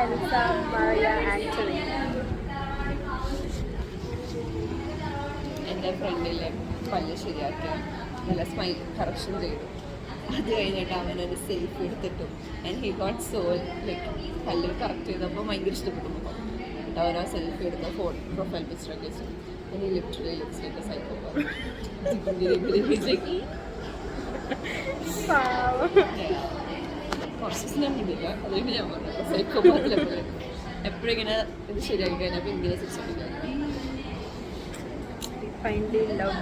Elsa Maria Anthony. എൻ്റെ ഫ്രണ്ടിലെ പല്ല് ശരിയാക്കി നല്ല സ്മൈൽ കറക്ഷൻ ചെയ്തു. അത് കഴിഞ്ഞിട്ട് അവനൊരു സെൽഫി എടുത്തിട്ടും and he got so like പല്ല് കറക്റ്റ് ചെയ്തപ്പോൾ ഭയങ്കര ഇഷ്ടപ്പെട്ടു മുഖം. എന്നിട്ട് അവൻ ആ സെൽഫി എടുത്ത പ്രൊഫൈൽ പിക്ചറൊക്കെ വെച്ചു. എനിക്ക് literally looks like A psycho. കുറച്ച് ഞാൻ മിണ്ടില്ല, അതുകൊണ്ട് ഞാൻ പറഞ്ഞു സൈക്കോ എപ്പോഴും ഇങ്ങനെ ഇത് ശരിയാക്കി കഴിഞ്ഞപ്പോൾ ഇങ്ങനെ സിക്സ് Finally love.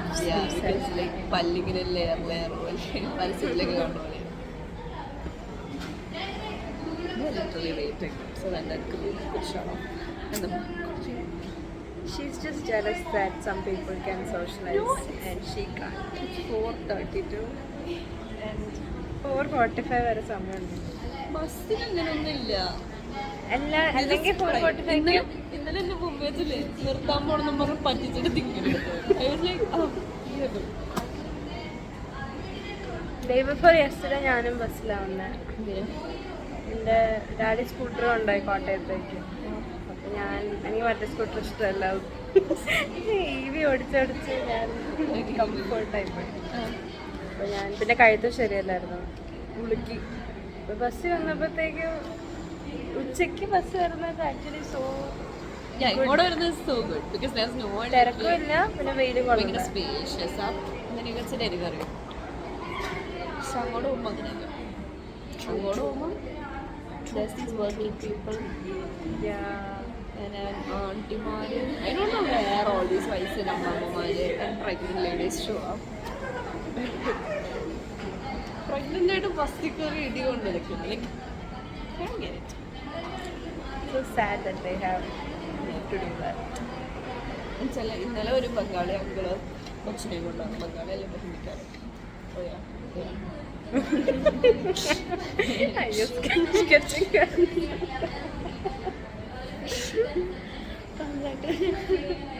ലൈക്ക് പല്ലിങ്ങനെ ലെയർ പോലെ പരസ്യത്തിലൊക്കെ കാണുന്ന പോലെ. Literally wait so that She's just jealous that some people can socialize and she can't. It's 4:32 and 4:45 വരെ സമയമുണ്ട്. ബസ്സിൽ അങ്ങനെയൊന്നുമില്ല. അല്ലെങ്കിൽ 4:45 ഇന്നലെ എന്നെ മുമ്പേത്തില്ലേ നിർത്താൻ പോണെന്നും പറഞ്ഞ് പറ്റിച്ചിട്ട് തിങ്ങലെടുത്തു. Day before yesterday ഞാനും ബസ്സിലാവുന്നെ. എൻ്റെ ഡാഡി സ്കൂട്ടർ കൊണ്ടുപോയി കോട്ടയത്തേക്ക്. അപ്പം എനിക്ക് മറ്റേ സ്കൂട്ടർ ഇഷ്ടമല്ല. EV ഓടിച്ചോടിച്ച് ഞാൻ കംഫർട്ടായി പോയി. അപ്പോൾ ഞാൻ പിന്നെ കഴുത്തും ശരിയല്ലായിരുന്നു, ഉളുക്കി. അപ്പോൾ ബസ് വന്നപ്പോഴത്തേക്കും ഉച്ചയ്ക്ക് ബസ് വരുന്നത് ആക്ച്വലി തിരക്കുമില്ല, പിന്നെ വെയിലും കൊള്ളില്ല. അങ്ങോട്ട് പോകുമ്പോൾ അങ്ങനെയല്ല. അങ്ങോട്ട് പോകുമ്പോൾ വർക്കിംഗ് പീപ്പിൾ ആൻറ്റിമാര് I don't know where all these വയസ്സിൽ അമ്മമ്മമാര് and pregnant ladies show up. Pregnant ആയിട്ട് ബസ്സിൽ കയറി ഇടി കൊണ്ട് നിൽക്കുന്നു. Like So sad that they have to do that. ഇന്നലെ ഒരു ബംഗാളി അങ്കിള് കൊച്ചിനെയും കൊണ്ടാണ്. ബംഗാളി അല്ലേ ഹിന്ദിക്കാരൻ.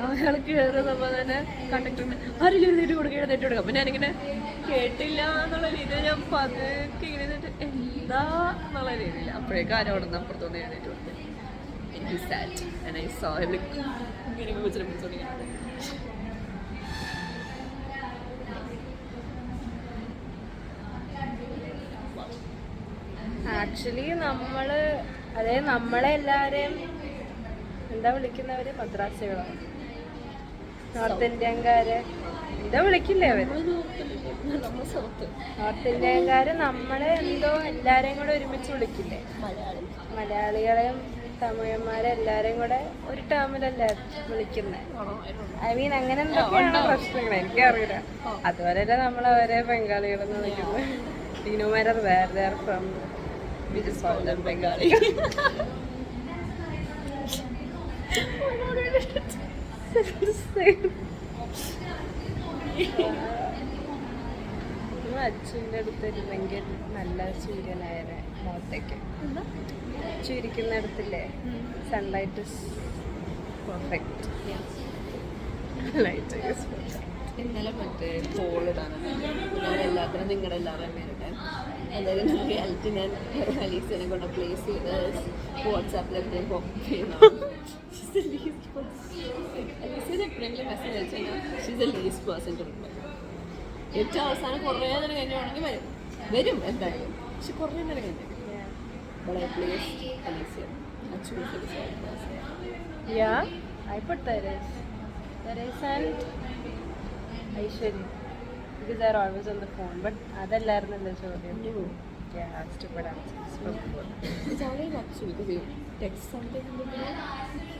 അയാൾ കയറുന്നപ്പോൾ തന്നെ കണ്ടക്ടറിന് ആരെങ്കിലും എഴുന്നേറ്റ് കൊടുക്കുക എഴുന്നേറ്റ് കൊടുക്കുക. അപ്പം ഞാനിങ്ങനെ കേട്ടില്ല എന്നുള്ള രീതിയിൽ ഞാൻ പതുക്കെ ഇങ്ങനെ എന്താ എന്നുള്ള രീതിയിൽ അപ്പോഴേക്കും ആരോടുന്ന അപ്പുറത്തൊന്ന് എഴുന്നേറ്റ് കൊടുത്തു. എനിക്ക് സാറ്റ് and I saw him like ഇങ്ങനെ പിടിച്ചോണ്ടിരിക്കുന്നത്. ആക്ച്വലി നമ്മളെല്ലാവരെയും എന്താ വിളിക്കുന്നവര് മദ്രാസികളാണ്, നോർത്ത് ഇന്ത്യൻകാര് എന്താ വിളിക്കില്ലേ അവര്? നോർത്ത് ഇന്ത്യൻകാര് നമ്മളെ എന്തോ എല്ലാരെയും കൂടെ ഒരുമിച്ച് വിളിക്കില്ലേ? മലയാളികളെയും തമിഴന്മാരെ എല്ലാരെയും കൂടെ ഒരു ടേമിലല്ലേ വിളിക്കുന്നത്? ഐ മീൻ അങ്ങനെ എന്തൊക്കെയാണ് പ്രശ്നങ്ങൾ എനിക്കറിയില്ല. അതുപോലെയല്ല നമ്മളവരെ ബംഗാളികളെന്ന് വിളിക്കുന്നത്. ടീനുമാരെ വേറെ ഫ്രം ബംഗാളി. അച്ഛൻ്റെ അടുത്തിരുന്നെങ്കിൽ നല്ല സൂര്യനായനെ മുഖത്തേക്ക്. അച്ഛൻ ഇരിക്കുന്നിടത്തില്ലേ sunlight is perfect. Light is perfect. ഇന്നലെ മറ്റേ പോളിടാനാണ് ഞാൻ എല്ലാത്തിനും നിങ്ങളുടെ എല്ലാവരും നേരിട്ടെ എന്തായാലും റിയാലിറ്റി ഞാൻ അലീസിനെ കൊണ്ട് പ്ലേസ് ചെയ്ത് വാട്സാപ്പിലൊക്കെ അലീസിന് എപ്പോഴെങ്കിലും മെസ്സേജ് അയച്ചു കഴിഞ്ഞാൽ she's a least person to reply. ഏറ്റവും അവസാനം കുറേ നേരം കഴിഞ്ഞാണെങ്കിൽ വരും എന്തായാലും, പക്ഷെ കുറേ നേരം കഴിഞ്ഞു. But I placed Alicia. Actually, for this podcast. Yeah, I put Teres and Aishwarya because they're always on the phone. But അതെല്ലായിരുന്നു എൻ്റെ ചോദ്യം. Yeah, stupid answers from both. It's always actually because you text something in the middle.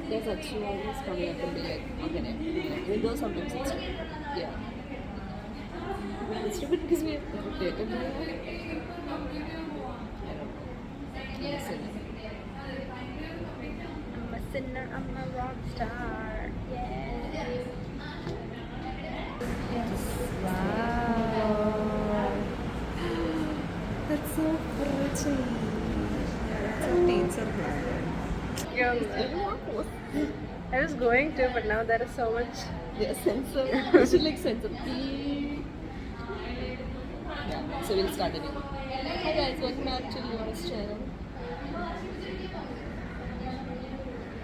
There's actually always coming up and be like, okay, though sometimes it's yeah. It's stupid because we irritated. I don't know. I'm a sinner, I'm a rock star. Yeah. Wow. That's so pretty. That's a teacher. I was going to, but now there is so much. Yeah, sensor. You should like sensor. Yeah, so we'll start it. Hi guys, welcome back to Leona's channel.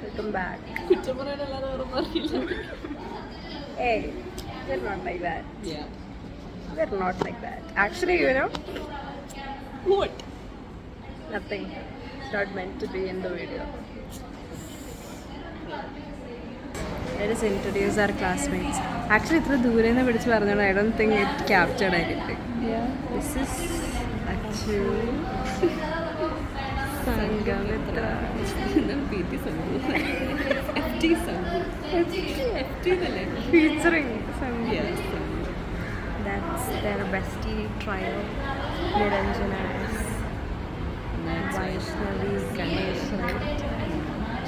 Welcome back. കുറ്റം പറയാനല്ലാതെ വേറെ അറിയില്ല. Hey, we're not like that. Yeah. We're not like that. Actually, you know, What? nothing. It's not meant to be in the video. Let us introduce our classmates. Actually, ഇത്ര ദൂരെ നിന്ന് പിടിച്ച് പറഞ്ഞോളൂ. I don't think it captured anything. Yeah. This is Achu, Sangamitra. PT സംഘു. FT സംഘു. FT എന്നല്ലേ? Featuring Sangu. Yes. That's their bestie trio. Niranjana is Vaishnavi Ganeshan.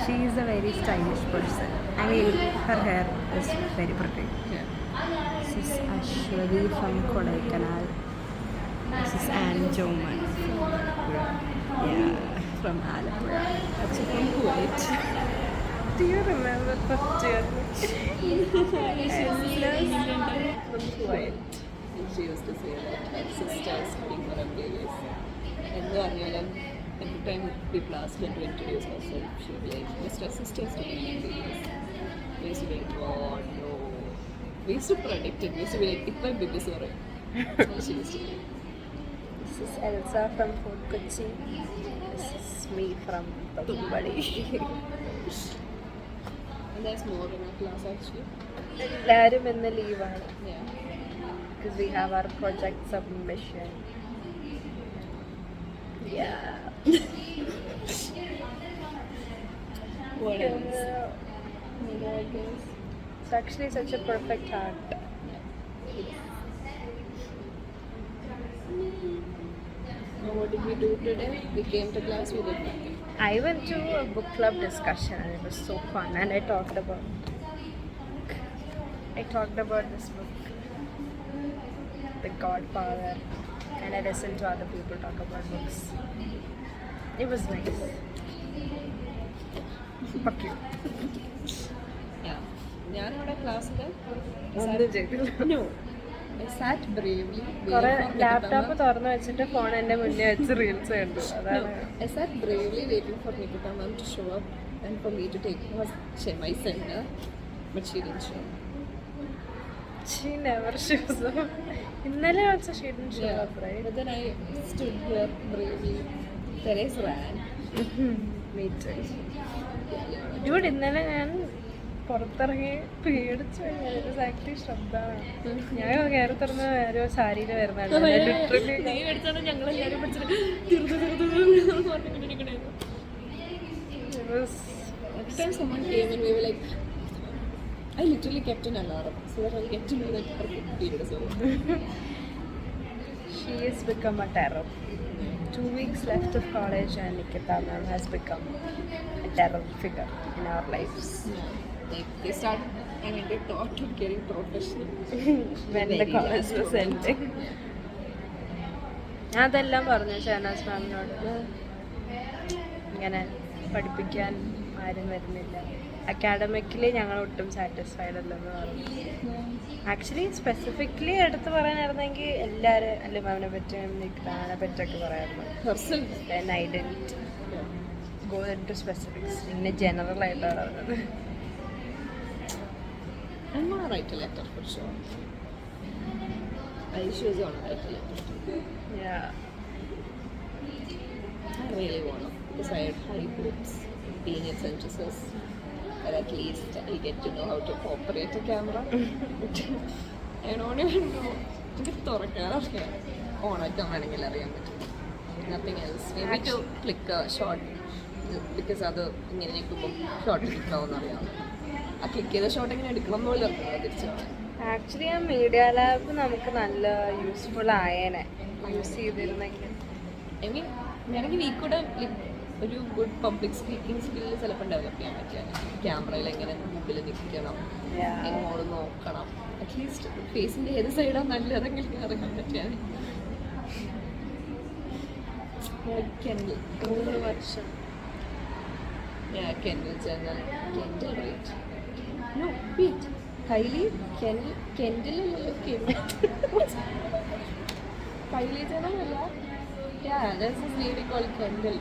She is a very stylish person. I mean, her hair is very pretty. Yeah. This is Ashwati from Kodaikanal. This is Anne Joman from Alapura. Yeah, from Alapura. That's from Kuwait. Do you remember first year? From Kuwait. And she used to say that her sister is studying for MBBS. And every time people ask her to introduce herself, she would be like, Mr. Sister is studying MBBS. We used to be like, oh no. We used to predict it. We used to be like, if my baby is alright. She used to be. This is Elsa from Fort Kochi. This is me from Tombadi. And there's more in our class actually. എല്ലാവരും ഇന്ന് ലീവാണ് Yeah. because we have our project submission. Yeah. What else? It's actually such a perfect art. Now what did we do today? We came to class, we did nothing. I went to a book club discussion and it was so fun, and I talked about this book, The Godfather, and I listened to other people talk about books. It was nice. Fuck you. Yeah. ഞാനവിടെ ക്ലാസ്സിൽ ഒന്നും ചെയ്തില്ല. No. I sat bravely. കുറെ waiting for laptop Nikita തുറന്നു വെച്ചിട്ട് phone എന്റെ മുന്നേ വെച്ച് റീൽസ് കണ്ടു. ma'am. അതാണ് No. I sat bravely waiting for Nikita ma'am to show up and for me to take my center, but she didn't show up. she never shows up. ഇന്നലെ also she didn't show up, right? But then I stood here bravely. Therese ran. Me too. Dude, ഇന്നലെ ഞാൻ പുറത്തിറങ്ങി പേടിച്ചു ആക്ടി ശബ്ദമാണ്. ഞാൻ കയറി തുറന്ന് ഒരു സാരിയിൽ വരുന്നുണ്ട്. നീ എടുത്താണ് ഞങ്ങളെല്ലാവരും പഠിച്ചിട്ട് തീർന്നു പറഞ്ഞിട്ടുണ്ടായിരുന്നു. Every time someone came in, we were like, I literally kept an alarm so that I'll get to know that her period is over. She has become a terror. 2 weeks left of college and Nikita ma'am has become a terror figure in our lives. Like they started, they thought of getting professional when the college was ending. ഞാൻ അതെല്ലാം പറഞ്ഞു ഷഹനാസ് മാമിനോട്. ഇങ്ങനെ പഠിപ്പിക്കാൻ ആരും വരുന്നില്ല, academically ഞങ്ങൾ ഒട്ടും satisfied അല്ലെന്ന് പറഞ്ഞു. ആക്ച്വലി സ്പെസിഫിക്കലി എടുത്ത് പറയാനായിരുന്നെങ്കിൽ എല്ലാവരും അല്ലെ മാമിനെ പറ്റിയും നിൽക്കാനെ പറ്റിയൊക്കെ പറയായിരുന്നു. herself. Then I didn't go into specifics. ഇങ്ങനെ ജനറൽ ആയിട്ടാണ് പറഞ്ഞത്. I'm gonna write a letter for sure. Aisha is gonna write a letter. Yeah. I really wanna, because I had high hopes being at St. Joseph's, that at least I'll get to know how to operate a camera. I don't even know. എനിക്ക് തുറക്കാറൊക്കെ ഓണാക്കാൻ വേണമെങ്കിൽ അറിയാൻ പറ്റും. Nothing else. Maybe to click a shot, because അത് ഇങ്ങനെ നിൽക്കുമ്പോൾ shot എടുക്കാമെന്ന് അറിയാം. ആ ക്ലിക്ക് ചെയ്ത ഷോട്ട് എങ്ങനെ എടുക്കണം എന്ന് പോലും അറിയാം തിരിച്ചാണ്. ആക്ച്വലി ആ മീഡിയ ലാബ് നമുക്ക് നല്ല യൂസ്ഫുൾ ആയേനെ യൂസ് ചെയ്തിരുന്നെങ്കിൽ. ഐ മീൻ വേണമെങ്കിൽ ഈ കൂടെ ഒരു ഗുഡ് പബ്ലിക് സ്പീക്കിംഗ് സ്കില്ല് ചിലപ്പോൾ ഡെവലപ്പ് ചെയ്യാൻ പറ്റിയാണ്. ക്യാമറയിൽ എങ്ങനെ മുമ്പിൽ നിൽക്കണം, എങ്ങോട്ട് നോക്കണം, അറ്റ്ലീസ്റ്റ് ഫേസിൻ്റെ ഏത് സൈഡാണ് നല്ലതെങ്കിലും അറിയാൻ പറ്റിയാണ്. 3 വർഷം Kendall Jenner. Kendall, right? No, wait. Kylie? Kendall അല്ലല്ലോ Kylie Jenner അല്ല? Yeah, there's this lady called Kendall.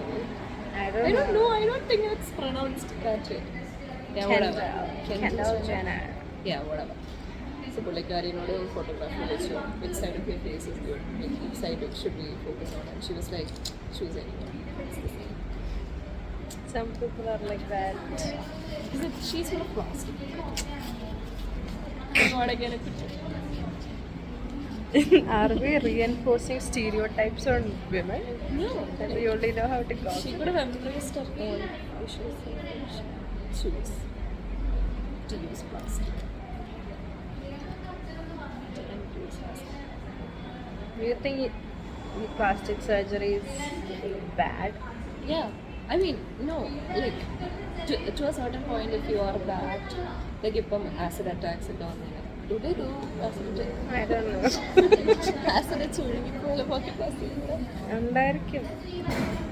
I don't know. I don't think it's pronounced that way. Yeah, whatever. Kendall Jenner. Yeah, whatever. So പുള്ളിക്കാരിനോട് photography വെച്ചു which side of your face is good, like which side should we focus on, and she was like, choose anyone. It's the same. Some people are like that. Because she's full of plastic. What again? Are we reinforcing stereotypes on women? No. And we only know how to She gossip. could have embraced her own issues and choose to use plastic. Do you think plastic surgery is bad? Yeah, I mean, no, like to a certain point, if you are bad, like if acid attacks it on you, do they do acid attacks? I don't know. Acid it's only people pocket plastic. ഉണ്ടായിരിക്കും.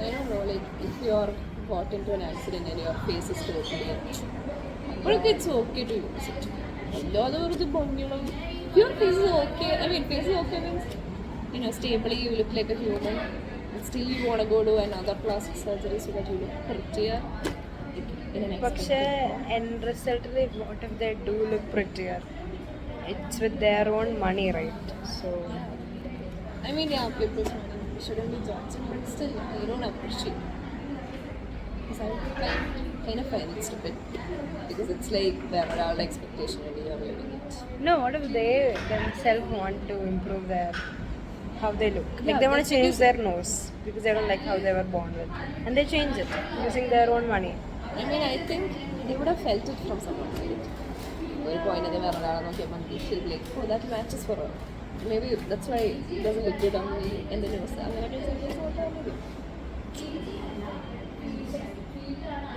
I don't know, like if you are got into an accident and your face is totally, but it's okay to use it. All over the bungalow, your face is okay. I mean, face is okay means, you know, stably you look like a human. And still you want to go to another plastic surgery so that you look prettier in an പക്ഷേ end result what if they do look prettier? It's with their own money, right? So I mean, yeah, people's money shouldn't be judged, but still, I don't appreciate it. Because I kind of find it stupid. Because it's like there are all expectation and you are living it. no, what if they themselves want to improve their how they look? Like Yeah, they want to that's change because- their nose because they don't like how they were born with, and they change it using their own money. I mean, I think they would have felt it from someone, right? ഒരു point വേറെ ഒരാളെ നോക്കിയപ്പോൾ feel like oh that matches for her maybe that's why it doesn't look good on me in the news അങ്ങനെയൊക്കെ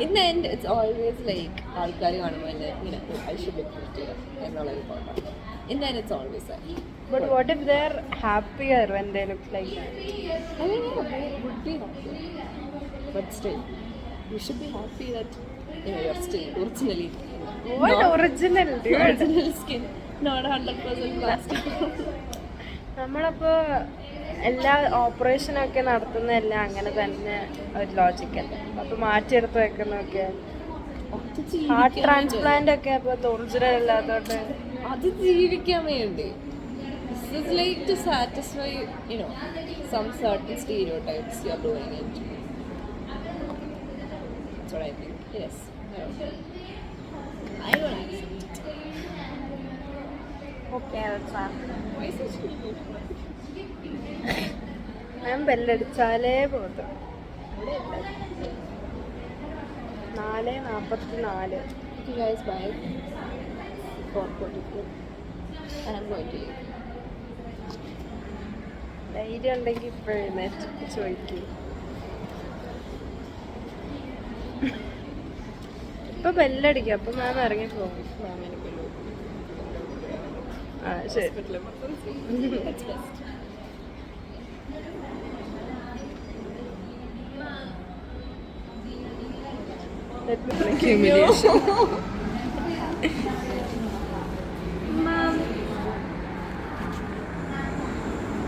in the end it's always like ആൾക്കാർ കാണുമ്പോൾ തന്നെ ഇങ്ങനെ I should look prettier എന്നുള്ളൊരു തോട്ടാണ് in the end it's always that. But what if they're happier when they look like that? I mean, yeah, they would be happy. But still, you should be happy that, you know, you're still originally What not original, dude? original skin, not 100% plastic. നമ്മളപ്പോൾ എല്ലാ ഓപ്പറേഷനൊക്കെ നടത്തുന്നതെല്ലാം അങ്ങനെ തന്നെ ഒരു ലോജിക്കല്ലേ. അപ്പോൾ മാറ്റിയെടുത്ത് വെക്കുന്നതൊക്കെ heart transplant ഒക്കെ അപ്പോൾ original അല്ലാത്തോണ്ട് അത് ജീവിക്കാൻ വേണ്ടി. This is like to satisfy, you know, some certain stereotypes you're doing it. That's what I think. Yes. I don't accept. Okay Why is it so? ഞാൻ ബെല്ലടിച്ചാലേ പോകും. 4:44. Okay guys, bye. 4:44. And I'm going to leave. ധൈര്യം ഉണ്ടെങ്കിൽ ഇപ്പോൾ എഴുന്നേറ്റ് ചോദിക്കും. ഇപ്പൊ ബെല്ലടിക്കും, അപ്പൊ മാം ഇറങ്ങി പോകും. ആ ശരി. That's best. Let me break humiliation. മാം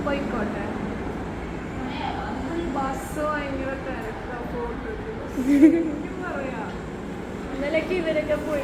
പോയിക്കോട്ടെ. ബസ് ഭയങ്കര തിരക്കാ. ഫോട്ടോ പറയാ ഇന്നലേക്ക് ഇവരൊക്കെ പോയി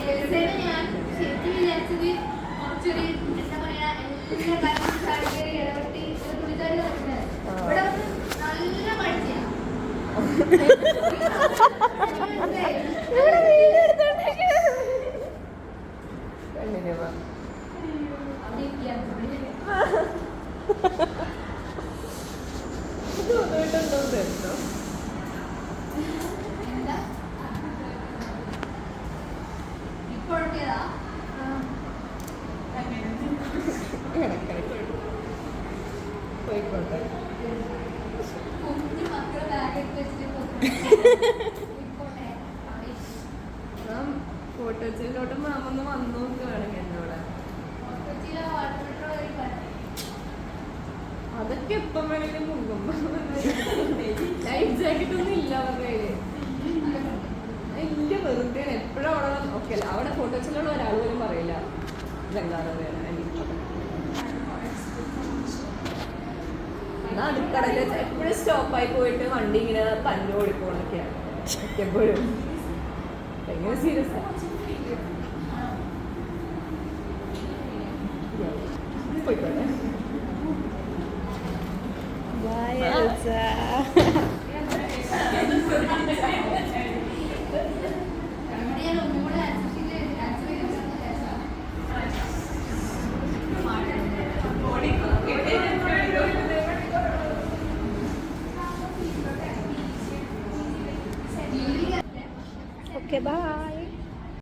പോയിക്കോട്ടെ. മാം ഫോട്ടോച്ചിലോട്ട് മാം ഒന്ന് വന്നു നോക്കുകയാണെങ്കിൽ എന്നോട് അതൊക്കെ എപ്പം വേണമെങ്കിലും മുങ്ങും. ലൈഫ് ജാക്കറ്റ് ഒന്നും ഇല്ല അവരുടെ ഇല്ല, വെറുതെ എപ്പോഴും അവിടെ ഓക്കെ അല്ല. അവിടെ ഫോട്ടോച്ചിലുള്ള ഒരാൾ പോലും പറയില്ല ഗംഗാധരയാണ് അടുക്കളയിൽ എപ്പോഴും സ്റ്റോപ്പായി പോയിട്ട് വണ്ടി ഇങ്ങനെ തന്നെ ഓടിപ്പോണൊക്കെയാണ് എപ്പോഴും. ഭയങ്കര സീരിയസ്. പോയിക്കോട്ടെ. Okay bye.